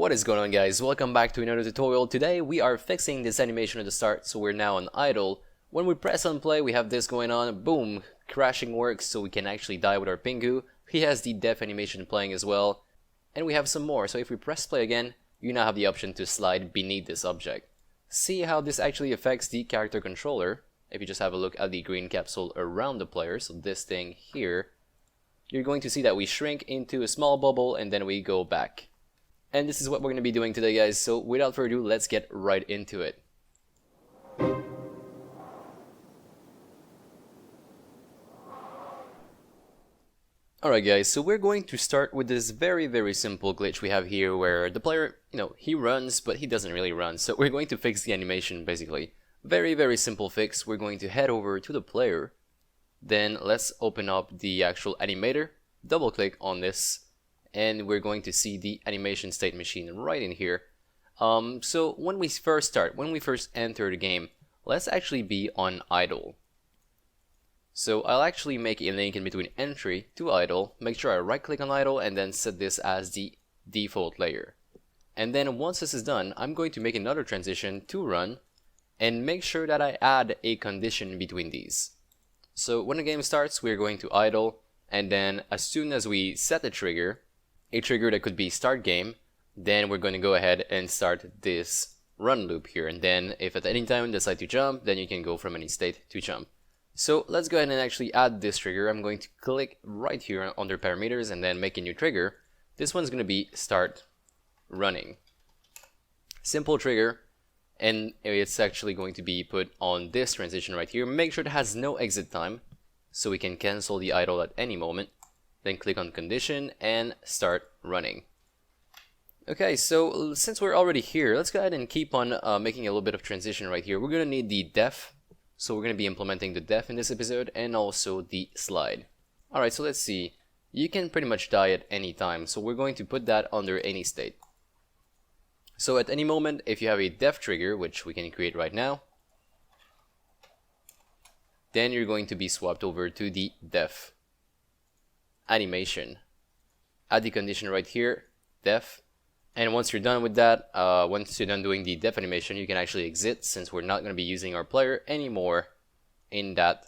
What is going on, guys? Welcome back to another tutorial. Today we are fixing this animation at the start, so we're now on idle. When we press on play, we have this going on. Boom! Crashing works, so we can actually die with our Pingu. He has the death animation playing as well. And we have some more, so if we press play again, you now have the option to slide beneath this object. See how this actually affects the character controller. If you just have a look at the green capsule around the player, so this thing here, you're going to see that we shrink into a small bubble and then we go back. And this is what we're going to be doing today, guys, so without further ado, let's get right into it. Alright guys, so we're going to start with this very simple glitch we have here where the player, he runs, but he doesn't really run. So we're going to fix the animation, basically. Very simple fix. We're going to head over to the player. Then let's open up the actual animator, double click on this, and we're going to see the animation state machine right in here. So when we first enter the game, let's actually be on idle. So I'll actually make a link in between entry to idle, make sure I right click on idle and then set this as the default layer. And then once this is done, I'm going to make another transition to run and make sure that I add a condition between these. So when the game starts, we're going to idle, and then as soon as we set the trigger, a trigger that could be start game, then we're going to go ahead and start this run loop here. And then if at any time you decide to jump, then you can go from any state to jump. So let's go ahead and actually add this trigger. I'm going to click right here under parameters and then make a new trigger. This one's going to be start running. Simple trigger, and it's actually going to be put on this transition right here. Make sure it has no exit time so we can cancel the idle at any moment. Then click on condition and start running. Okay, so since we're already here, let's go ahead and keep on making a little bit of transition right here. We're going to need the def, so we're going to be implementing the def in this episode, and also the slide. Alright, so let's see. You can pretty much die at any time, so we're going to put that under any state. So at any moment, if you have a def trigger, which we can create right now, then you're going to be swapped over to the def animation. Add the condition right here, def, and once you're done with that, once you're done doing the def animation, you can actually exit, since we're not going to be using our player anymore in that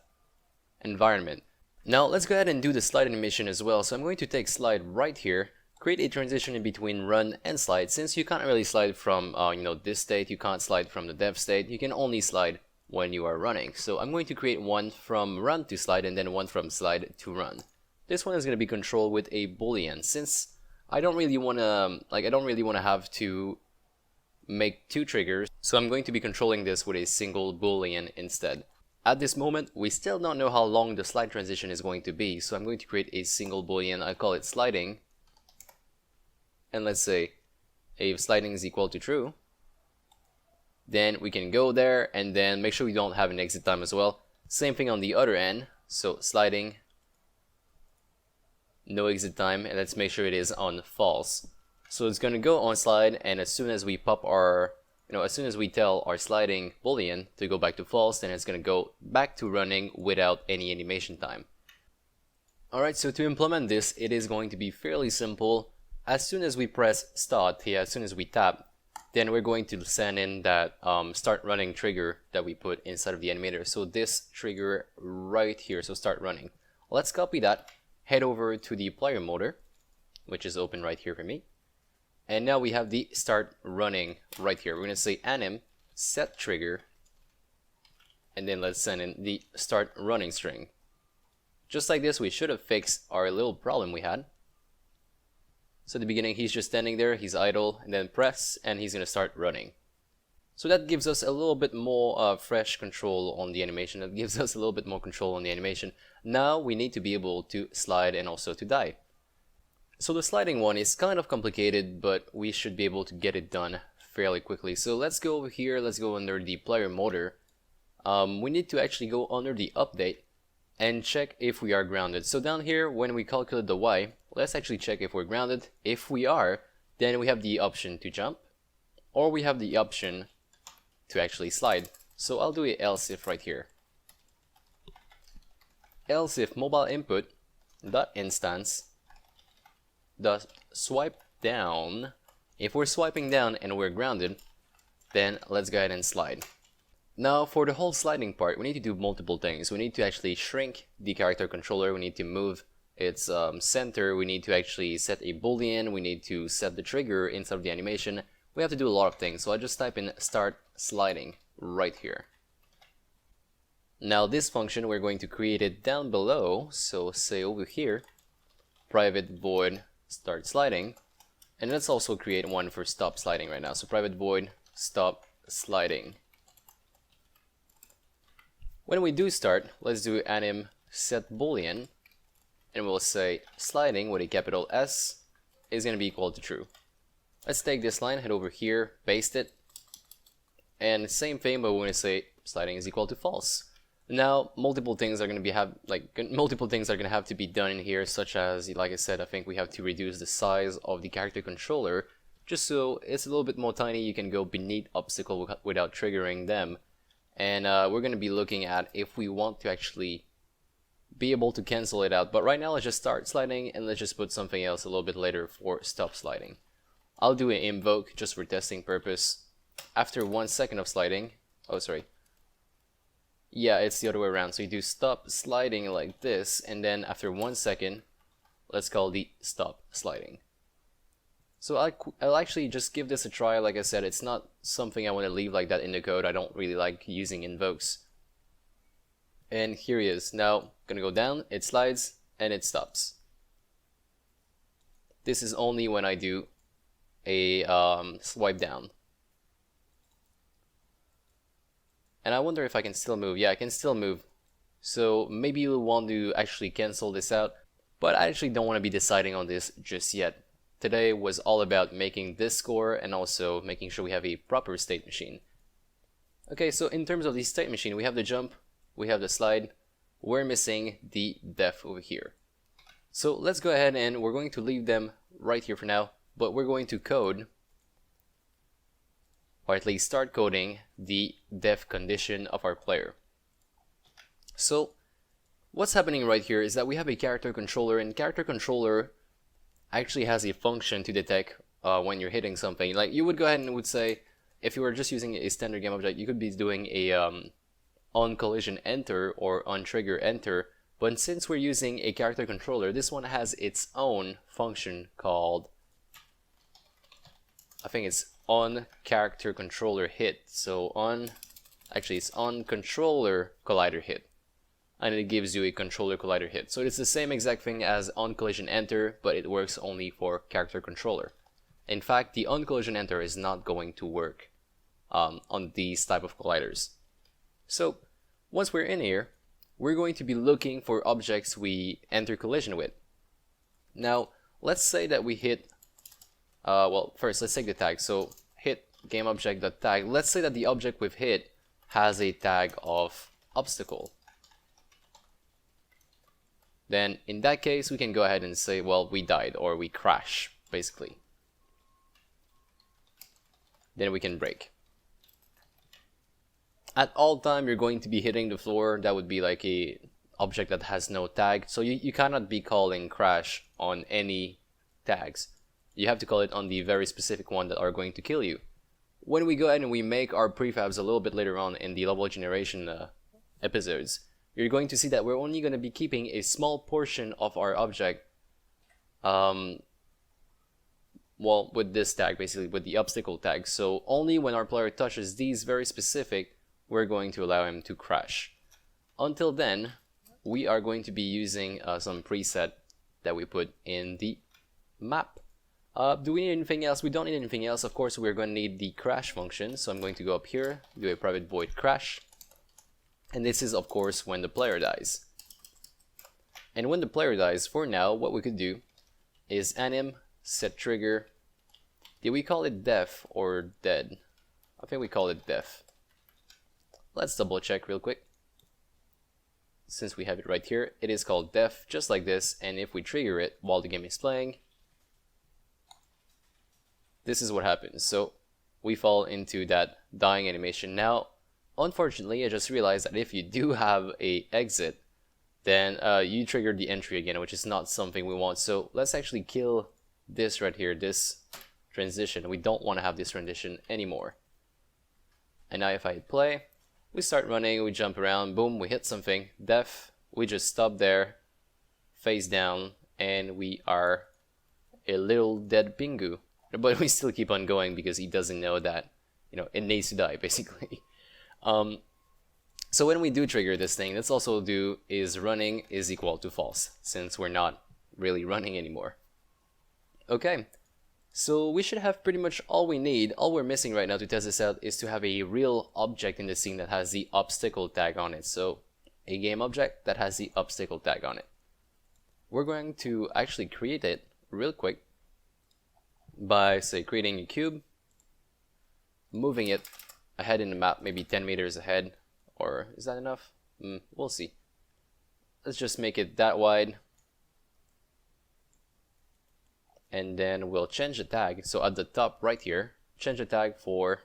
environment. Now let's go ahead and do the slide animation as well. So I'm going to take slide right here, create a transition in between run and slide. Since you can't really slide from this state, you can't slide from the def state, you can only slide when you are running. So I'm going to create one from run to slide and then one from slide to run. This one is going to be controlled with a boolean, since I don't really want to have to make two triggers, so I'm going to be controlling this with a single boolean instead. At this moment, we still don't know how long the slide transition is going to be, so I'm going to create a single boolean. I call it sliding, and let's say if sliding is equal to true, then we can go there, and then make sure we don't have an exit time as well. Same thing on the other end, so sliding, no exit time, and let's make sure it is on false. So it's going to go on slide, and as soon as we pop our, as soon as we tell our sliding boolean to go back to false, then it's going to go back to running without any animation time. Alright, so to implement this, it is going to be fairly simple. As soon as we press start here, as soon as we tap, then we're going to send in that start running trigger that we put inside of the animator. So this trigger right here, so start running. Let's copy that. Head over to the player motor, which is open right here for me. And now we have the start running right here. We're going to say anim set trigger, and then let's send in the start running string. Just like this, we should have fixed our little problem we had. So at the beginning, he's just standing there, he's idle, and then press, and he's going to start running. So that gives us a little bit more fresh control on the animation. That gives us a little bit more control on the animation. Now we need to be able to slide and also to die. So the sliding one is kind of complicated, but we should be able to get it done fairly quickly. So let's go over here, let's go under the player motor. We need to actually go under the update and check if we are grounded. So down here, when we calculate the Y, let's actually check if we're grounded. If we are, then we have the option to jump, or we have the option to actually slide. So I'll do a else if right here. Else if mobile input dot instance dot swipe down If we're swiping down and we're grounded, then let's go ahead and slide. Now for the whole sliding part, we need to do multiple things. We need to actually shrink the character controller, we need to move its center, we need to actually set a boolean, we need to set the trigger inside of the animation. We have to do a lot of things, so I just type in start sliding right here. Now this function, we're going to create it down below, so say over here, private void start sliding, and let's also create one for stop sliding right now, so private void stop sliding. When we do start, let's do anim set boolean, and we'll say sliding with a capital S is going to be equal to true. Let's take this line, head over here, paste it, and same thing, but we're going to say sliding is equal to false. Now multiple things are going to have to be done in here, such as, like I said, I think we have to reduce the size of the character controller just so it's a little bit more tiny. You can go beneath obstacle without triggering them. And we're going to be looking at if we want to actually be able to cancel it out. But right now let's just start sliding, and let's just put something else a little bit later for stop sliding. I'll do an invoke just for testing purpose. After 1 second of sliding, oh sorry, yeah, it's the other way around. So you do stop sliding like this, and then after 1 second, let's call the stop sliding. So I'll actually just give this a try. Like I said, it's not something I want to leave like that in the code. I don't really like using invokes. And here he is. Now, gonna go down, it slides, and it stops. This is only when I do a swipe down. And I wonder if I can still move. Yeah, I can still move. So maybe you'll want to actually cancel this out, but I actually don't want to be deciding on this just yet. Today was all about making this score and also making sure we have a proper state machine. Okay, so in terms of the state machine, we have the jump, we have the slide, we're missing the def over here. So let's go ahead and we're going to leave them right here for now, but we're going to code, or at least start coding, the def condition of our player. So what's happening right here is that we have a character controller, and character controller actually has a function to detect when you're hitting something. Like you would go ahead and would say, if you were just using a standard game object, you could be doing a on collision enter or on trigger enter, but since we're using a character controller, this one has its own function called, I think it's on character controller hit. So it's on controller collider hit, and it gives you a controller collider hit. So it's the same exact thing as on collision enter, but it works only for character controller. In fact, the on collision enter is not going to work on these type of colliders. So once we're in here, we're going to be looking for objects we enter collision with. Now let's say that we hit well, first let's take the tag. So hit GameObject.tag. Let's say that the object we've hit has a tag of obstacle. Then in that case, we can go ahead and say, well, we died, or we crash, basically. Then we can break. At all time, you're going to be hitting the floor. That would be like a object that has no tag. So you cannot be calling crash on any tags. You have to call it on the very specific one that are going to kill you. When we go ahead and we make our prefabs a little bit later on in the level generation episodes, you're going to see that we're only going to be keeping a small portion of our object, well, with this tag, basically with the obstacle tag. So only when our player touches these very specific, we're going to allow him to crash. Until then, we are going to be using some preset that we put in the map. Do we need anything else? We don't need anything else. Of course, we're going to need the crash function. So I'm going to go up here, do a private void crash. And this is, of course, when the player dies. And when the player dies, for now, what we could do is anim set trigger. Did we call it def or dead? I think we call it def. Let's double check real quick. Since we have it right here, it is called def, just like this. And if we trigger it while the game is playing, this is what happens. So we fall into that dying animation. Now, unfortunately, I just realized that if you do have a exit, then you triggered the entry again, which is not something we want. So let's actually kill this right here, this transition. We don't want to have this transition anymore. And now if I hit play, we start running, we jump around, boom, we hit something, def, we just stop there, face down, and we are a little dead Pingu. But we still keep on going because he doesn't know that, you know, it needs to die, basically. So when we do trigger this thing, let's also do is running is equal to false, since we're not really running anymore. Okay, so we should have pretty much all we need. All we're missing right now to test this out is to have a real object in the scene that has the obstacle tag on it. So a game object that has the obstacle tag on it. We're going to actually create it real quick by, say, creating a cube, moving it ahead in the map, maybe 10 meters ahead, or is that enough? We'll see. Let's just make it that wide, and then we'll change the tag. So at the top right here, change the tag for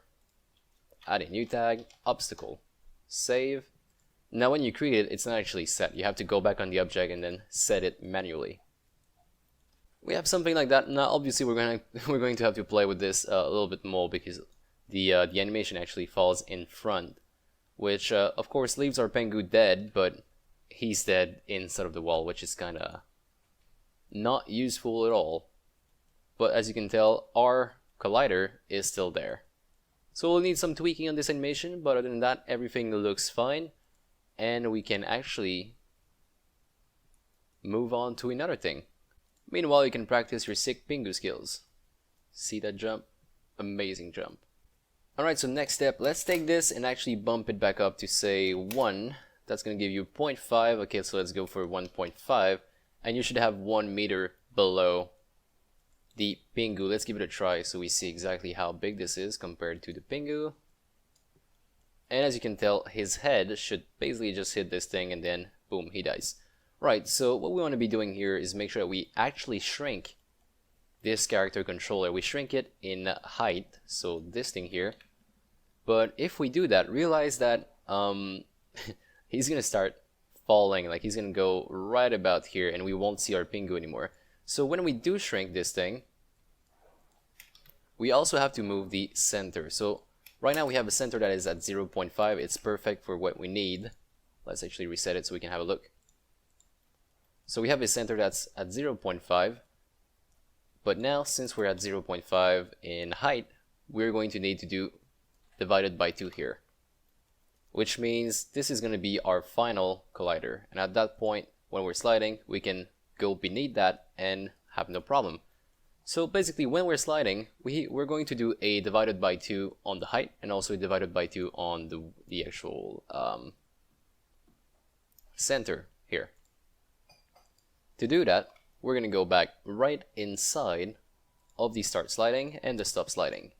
add a new tag, obstacle, save. Now when you create it, it's not actually set. You have to go back on the object and then set it manually. We have something like that. Now obviously we're going to have to play with this a little bit more because the animation actually falls in front, which of course leaves our Pengu dead, but he's dead inside of the wall, which is kind of not useful at all. But as you can tell, our collider is still there. So we'll need some tweaking on this animation, but other than that, everything looks fine. And we can actually move on to another thing. Meanwhile, you can practice your sick Pingu skills. See that jump? Amazing jump. Alright, so next step, let's take this and actually bump it back up to, say, 1. That's going to give you 0.5. Okay, so let's go for 1.5. And you should have 1 meter below the Pingu. Let's give it a try so we see exactly how big this is compared to the Pingu. And as you can tell, his head should basically just hit this thing and then boom, he dies. Right, so what we want to be doing here is make sure that we actually shrink this character controller. We shrink it in height, so this thing here. But if we do that, realize that he's gonna start falling, like he's gonna go right about here and we won't see our Pingu anymore. So when we do shrink this thing, we also have to move the center. So right now we have a center that is at 0.5. It's perfect for what we need. Let's actually reset it so we can have a look. So we have a center that's at 0.5. But now, since we're at 0.5 in height, we're going to need to do divided by 2 here. Which means this is going to be our final collider. And at that point, when we're sliding, we can go beneath that and have no problem. So basically, when we're sliding, we're going to do a divided by 2 on the height and also a divided by 2 on the actual center here. To do that, we're going to go back right inside of the start sliding and the stop sliding.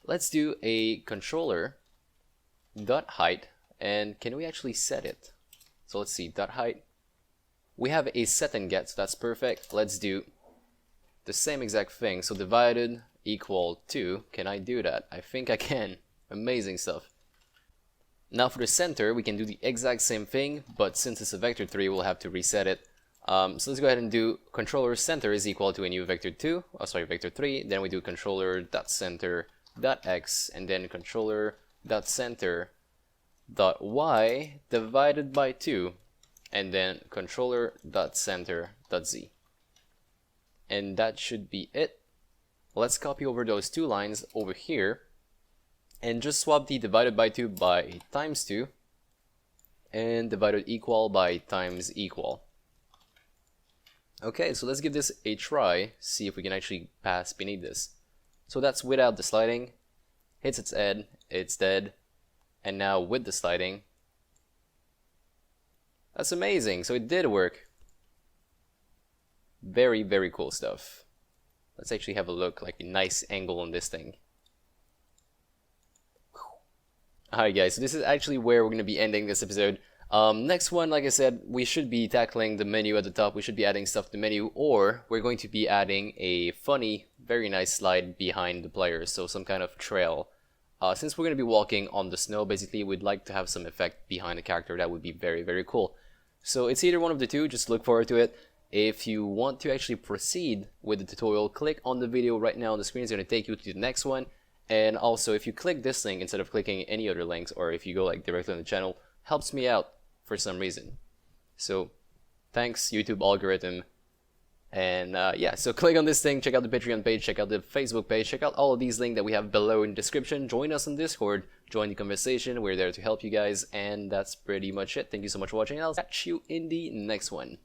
Let's do a controller dot height, and can we actually set it? So let's see, dot height. We have a set and get, so that's perfect. Let's do the same exact thing. So divided equal to, can I do that? I think I can. Amazing stuff. Now for the center, we can do the exact same thing, but since it's a vector 3, we'll have to reset it. So let's go ahead and do controller center is equal to a new vector 2, oh sorry, vector 3. Then we do controller dot center dot x, and then controller dot center dot y divided by 2, and then controller dot center dot z. And that should be it. Let's copy over those 2 lines over here and just swap the divided by 2 by times 2 and divided equal by times equal. Okay, so let's give this a try, see if we can actually pass beneath this. So that's without the sliding, hits its head, it's dead, and now with the sliding, that's amazing, so it did work. Very, very cool stuff. Let's actually have a look, like a nice angle on this thing. Alright guys, so this is actually where we're going to be ending this episode. Next one, like I said, we should be tackling the menu at the top. We should be adding stuff to the menu, or we're going to be adding a funny, very nice slide behind the players, so some kind of trail. Since we're going to be walking on the snow, basically, we'd like to have some effect behind the character. That would be very, very cool. So it's either one of the two, just look forward to it. If you want to actually proceed with the tutorial, click on the video right now on the screen. It's going to take you to the next one. And also, if you click this link instead of clicking any other links, or if you go like directly on the channel, helps me out for some reason. So thanks, YouTube algorithm. And yeah, so click on this thing, check out the Patreon page, check out the Facebook page, check out all of these links that we have below in the description. Join us on Discord, join the conversation. We're there to help you guys, and that's pretty much it. Thank you so much for watching, and I'll catch you in the next one.